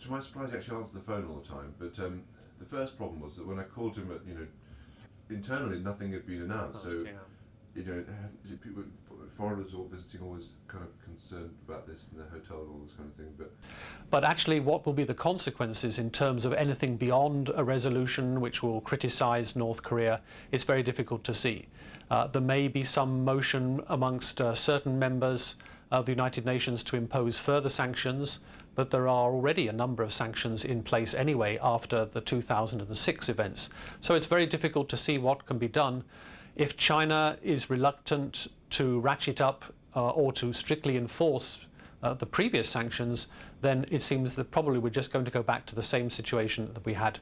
to my surprise, he actually answered the phone all the time. But the first problem was that when I called him, internally nothing had been announced. So, is it people, foreigners or visiting, always kind of concerned about this in the hotel and all this kind of thing? But actually, what will be the consequences in terms of anything beyond a resolution which will criticise North Korea is very difficult to see. There may be some motion amongst certain members of the United Nations to impose further sanctions, but there are already a number of sanctions in place anyway after the 2006 events. So it's very difficult to see what can be done. If China is reluctant to ratchet up or to strictly enforce the previous sanctions, then it seems that probably we're just going to go back to the same situation that we had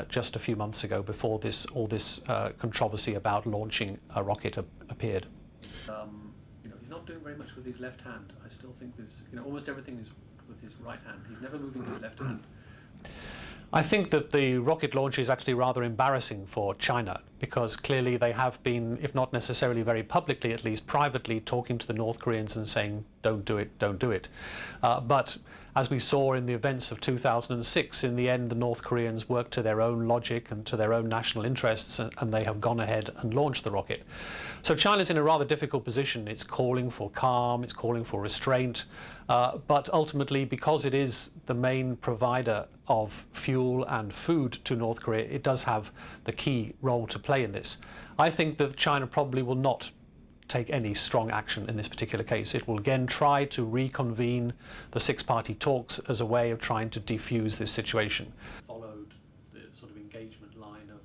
just a few months ago before all this controversy about launching a rocket appeared. He's not doing very much with his left hand. I still think there's, almost everything is with his right hand. He's never moving his left hand. I think that the rocket launch is actually rather embarrassing for China, because clearly they have been, if not necessarily very publicly, at least privately, talking to the North Koreans and saying, don't do it, don't do it. But as we saw in the events of 2006, in the end the North Koreans worked to their own logic and to their own national interests, and they have gone ahead and launched the rocket. So China's in a rather difficult position. It's calling for calm, it's calling for restraint, but ultimately, because it is the main provider of fuel and food to North Korea, it does have the key role to play in this. I think that China probably will not take any strong action in this particular case. It will again try to reconvene the six-party talks as a way of trying to defuse this situation. Followed the sort of engagement line of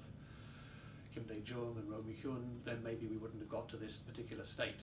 Kim Dae-jung and Roh Moo-hyun, then maybe we wouldn't have got to this particular state.